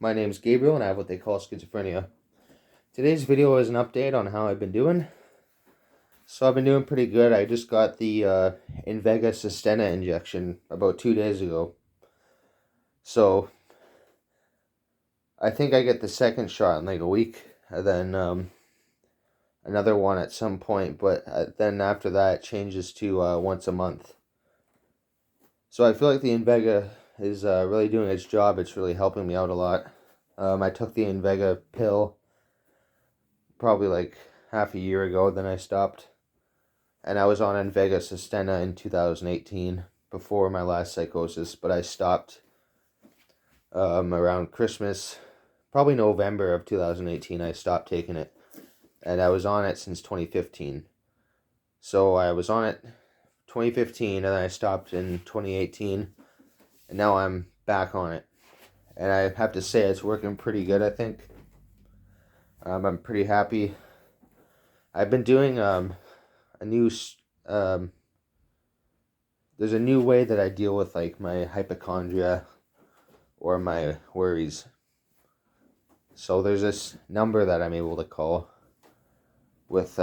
My name's Gabriel and I have what they call schizophrenia. Today's video is an update on how I've been doing. So I've been doing pretty good. I just got the Invega Sustenna injection about 2 days ago. So I think I get the second shot in like a week, and then another one at some point, but then after that it changes to once a month. So I feel like the Invega is really doing its job. It's really helping me out a lot. I took the Invega pill probably like half a year ago, then I stopped. And I was on Invega Sustenna in 2018 before my last psychosis, but I stopped around Christmas, probably November of 2018. I stopped taking it, and I was on it since 2015. So I was on it 2015, and then I stopped in 2018, and now I'm back on it. And I have to say it's working pretty good, I think. I'm pretty happy. I've been doing a new there's a new way that I deal with like my hypochondria or my worries. So there's this number that I'm able to call with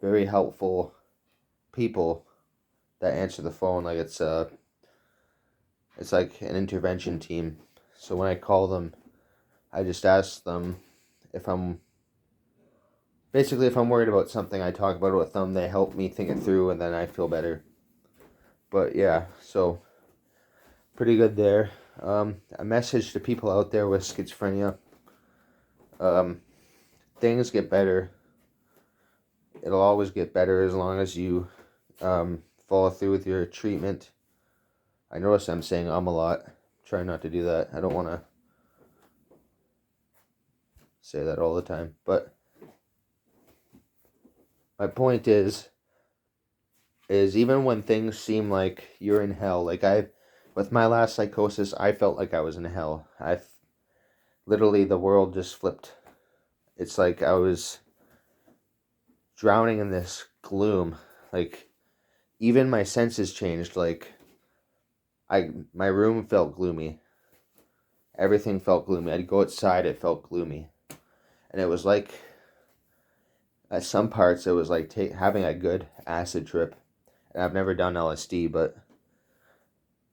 very helpful people that answer the phone. Like it's like an intervention team. So when I call them, I just ask them if I'm worried about something. I talk about it with them. They help me think it through, and then I feel better. But yeah, so pretty good there. A message to people out there with schizophrenia. Things get better. It'll always get better as long as you follow through with your treatment. I notice I'm saying a lot. Try not to do that. I don't want to say that all the time. But my point is even when things seem like you're in hell, like with my last psychosis, I felt like I was in hell. Literally, the world just flipped. It's like I was drowning in this gloom. Like, even my senses changed. Like, my room felt gloomy. Everything felt gloomy. I'd go outside, it felt gloomy. And it was like, at some parts, it was like having a good acid trip. And I've never done LSD, but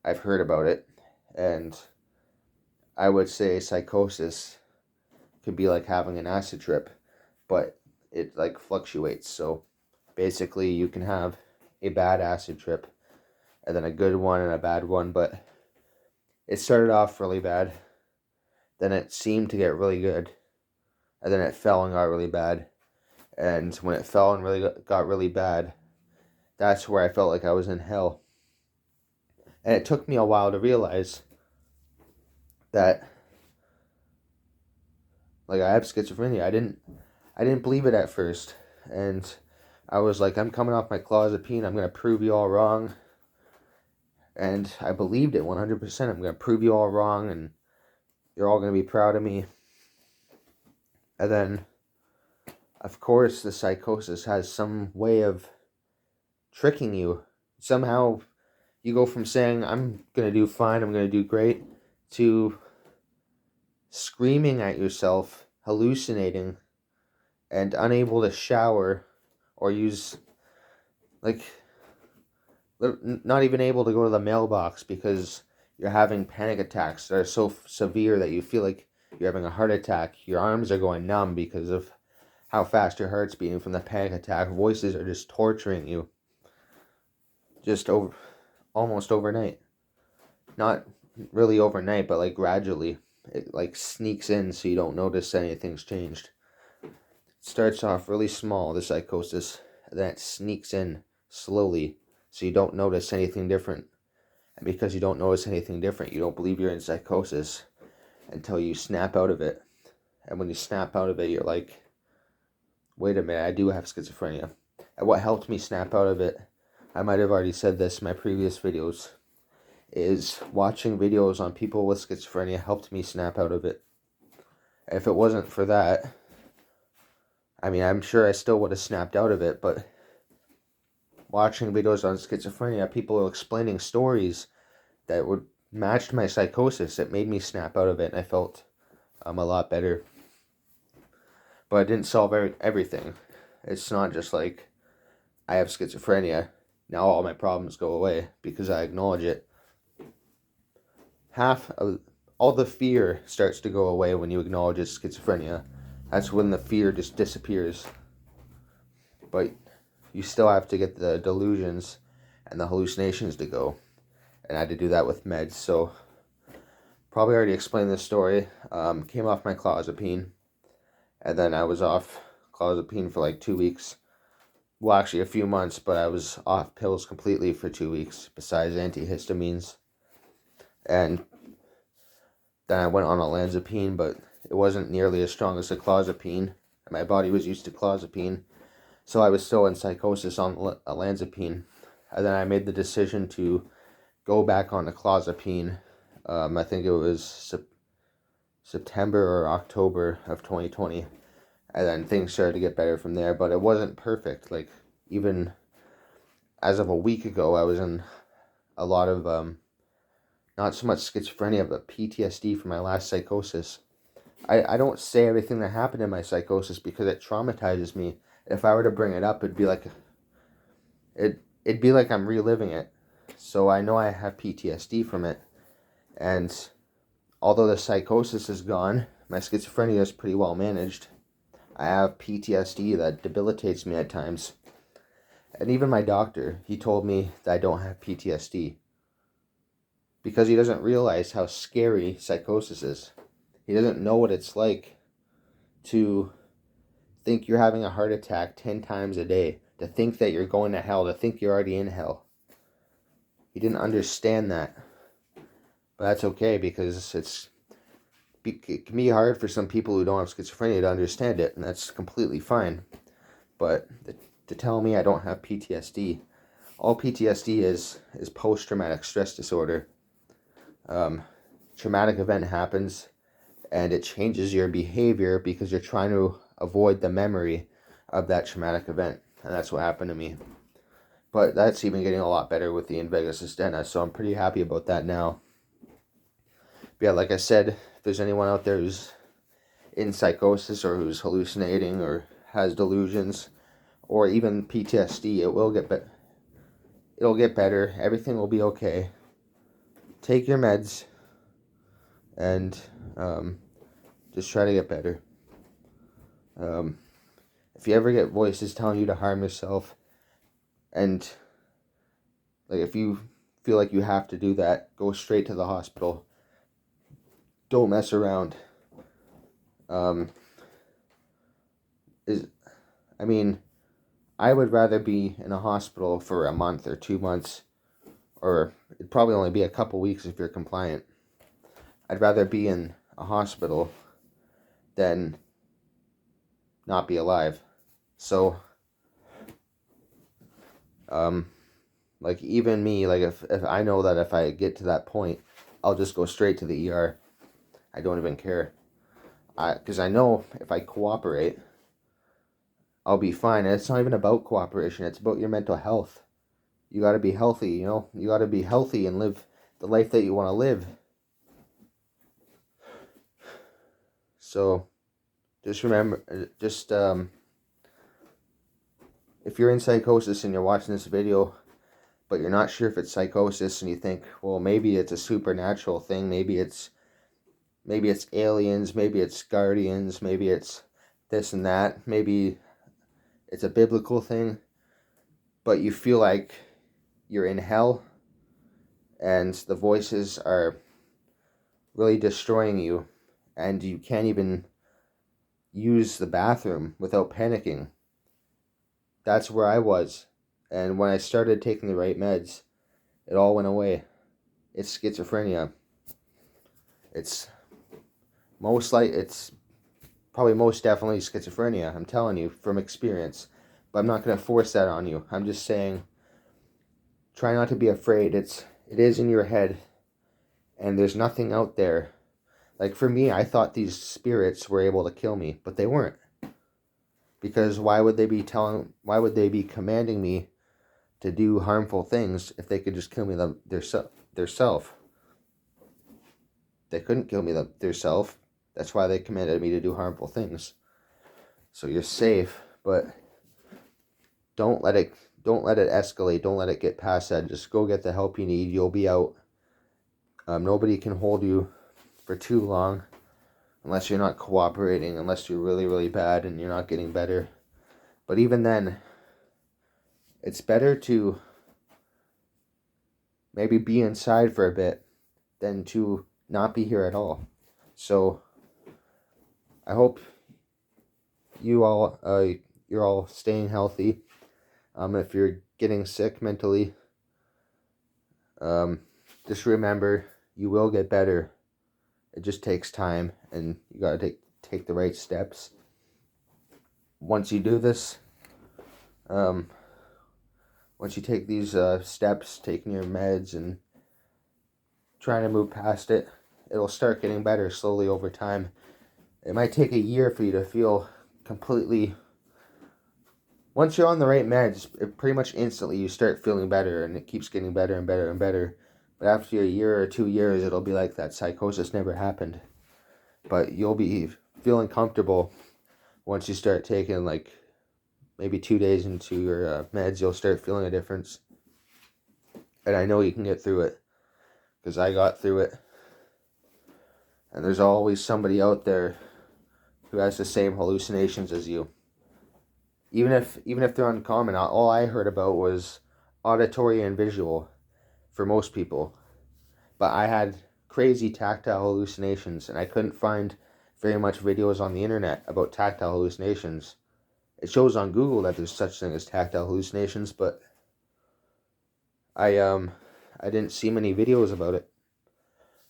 I've heard about it. And I would say psychosis could be like having an acid trip, but it like fluctuates. So basically you can have a bad acid trip and then a good one and a bad one, but it started off really bad, then it seemed to get really good, and then it fell and got really bad. And when it fell and really got really bad, that's where I felt like I was in hell. And it took me a while to realize that like I have schizophrenia. I didn't believe it at first. And I was like, I'm coming off my clozapine. I'm going to prove you all wrong. And I believed it 100%. I'm going to prove you all wrong, and you're all going to be proud of me. And then, of course, the psychosis has some way of tricking you. Somehow, you go from saying, I'm going to do fine, I'm going to do great, to screaming at yourself, hallucinating, and unable to shower or use, like, not even able to go to the mailbox because you're having panic attacks that are so severe that you feel like you're having a heart attack. Your arms are going numb because of how fast your heart's beating from the panic attack. Voices are just torturing you. Almost overnight. Not really overnight, but like gradually. It like sneaks in so you don't notice anything's changed. It starts off really small, the psychosis, and then it sneaks in slowly so you don't notice anything different. And because you don't notice anything different, you don't believe you're in psychosis until you snap out of it. And when you snap out of it, you're like, wait a minute, I do have schizophrenia. And what helped me snap out of it, I might have already said this in my previous videos, is watching videos on people with schizophrenia helped me snap out of it. And if it wasn't for that, I mean, I'm sure I still would have snapped out of it, but watching videos on schizophrenia, people are explaining stories that would matched my psychosis. It made me snap out of it, and I felt I'm a lot better. But it didn't solve everything. It's not just like I have schizophrenia. Now all my problems go away because I acknowledge it. Half of all the fear starts to go away when you acknowledge it's schizophrenia. That's when the fear just disappears. But you still have to get the delusions and the hallucinations to go. And I had to do that with meds. So probably already explained this story. Came off my clozapine. And then I was off clozapine for like 2 weeks. Well, actually a few months, but I was off pills completely for 2 weeks, besides antihistamines. And then I went on olanzapine, but it wasn't nearly as strong as the clozapine. My body was used to clozapine, so I was still in psychosis on olanzapine. And then I made the decision to go back on the clozapine. I think it was September or October of 2020. And then things started to get better from there, but it wasn't perfect. Like, even as of a week ago, I was in a lot of, not so much schizophrenia, but PTSD from my last psychosis. I don't say everything that happened in my psychosis because it traumatizes me. If I were to bring it up, it'd be like I'm reliving it. So I know I have PTSD from it. And although the psychosis is gone, my schizophrenia is pretty well managed. I have PTSD that debilitates me at times. And even my doctor, he told me that I don't have PTSD. Because he doesn't realize how scary psychosis is. He doesn't know what it's like to think you're having a heart attack 10 times a day. To think that you're going to hell. To think you're already in hell. He didn't understand that. But that's okay because it can be hard for some people who don't have schizophrenia to understand it, and that's completely fine. But to tell me I don't have PTSD, all PTSD is post-traumatic stress disorder. Traumatic event happens, and it changes your behavior because you're trying to avoid the memory of that traumatic event, and that's what happened to me. But that's even getting a lot better with the Invega Sustenna, so I'm pretty happy about that now. But yeah, like I said, if there's anyone out there who's in psychosis or who's hallucinating or has delusions or even PTSD, it'll get better. Everything will be okay. Take your meds and just try to get better. If you ever get voices telling you to harm yourself, and like if you feel like you have to do that, go straight to the hospital. Don't mess around. I would rather be in a hospital for a month or 2 months, or it'd probably only be a couple weeks if you're compliant. I'd rather be in a hospital than not be alive. So, like even me, like if I know that if I get to that point, I'll just go straight to the ER. I don't even care. Because I know if I cooperate, I'll be fine. And it's not even about cooperation. It's about your mental health. You got to be healthy, you know? You got to be healthy and live the life that you want to live. So, just remember, if you're in psychosis and you're watching this video, but you're not sure if it's psychosis and you think, well, maybe it's a supernatural thing, maybe it's aliens, maybe it's guardians, maybe it's this and that, maybe it's a biblical thing, but you feel like you're in hell and the voices are really destroying you and you can't even use the bathroom without panicking. That's where I was. And when I started taking the right meds, it all went away. It's schizophrenia. It's probably most definitely schizophrenia. I'm telling you from experience. But I'm not going to force that on you. I'm just saying, try not to be afraid. It is in your head. And there's nothing out there. Like for me, I thought these spirits were able to kill me, but they weren't. Because why would they be commanding me to do harmful things if they could just kill me theirself? They couldn't kill me theirself. That's why they commanded me to do harmful things. So you're safe, but don't let it escalate. Don't let it get past that. Just go get the help you need. You'll be out. Nobody can hold you for too long unless you're not cooperating, unless you're really, really bad and you're not getting better. But even then, it's better to maybe be inside for a bit than to not be here at all. So I hope you're all staying healthy. If you're getting sick mentally, just remember you will get better. It just takes time, and you gotta take the right steps. Once you do this, once you take these steps, taking your meds and trying to move past it, it'll start getting better slowly over time. It might take a year for you to feel completely. Once you're on the right meds, pretty much instantly you start feeling better, and it keeps getting better and better and better. But after a year or 2 years, it'll be like that psychosis never happened. But you'll be feeling comfortable once you start taking, like, maybe 2 days into your meds, you'll start feeling a difference. And I know you can get through it, because I got through it. And there's always somebody out there who has the same hallucinations as you. Even if they're uncommon, all I heard about was auditory and visual for most people. But I had crazy tactile hallucinations, and I couldn't find very much videos on the internet about tactile hallucinations. It shows on Google that there's such thing as tactile hallucinations, but I didn't see many videos about it.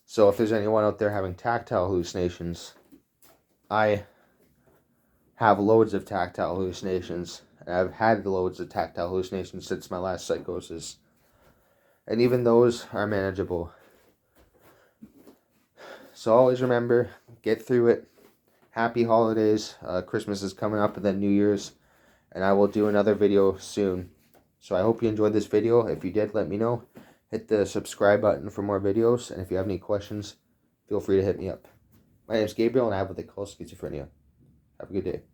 So if there's anyone out there having tactile hallucinations, I have loads of tactile hallucinations. And I've had loads of tactile hallucinations since my last psychosis. And even those are manageable. So always remember, get through it. Happy holidays. Christmas is coming up, and then New Year's. And I will do another video soon. So I hope you enjoyed this video. If you did, let me know. Hit the subscribe button for more videos. And if you have any questions, feel free to hit me up. My name is Gabriel, and I have what they call schizophrenia. Have a good day.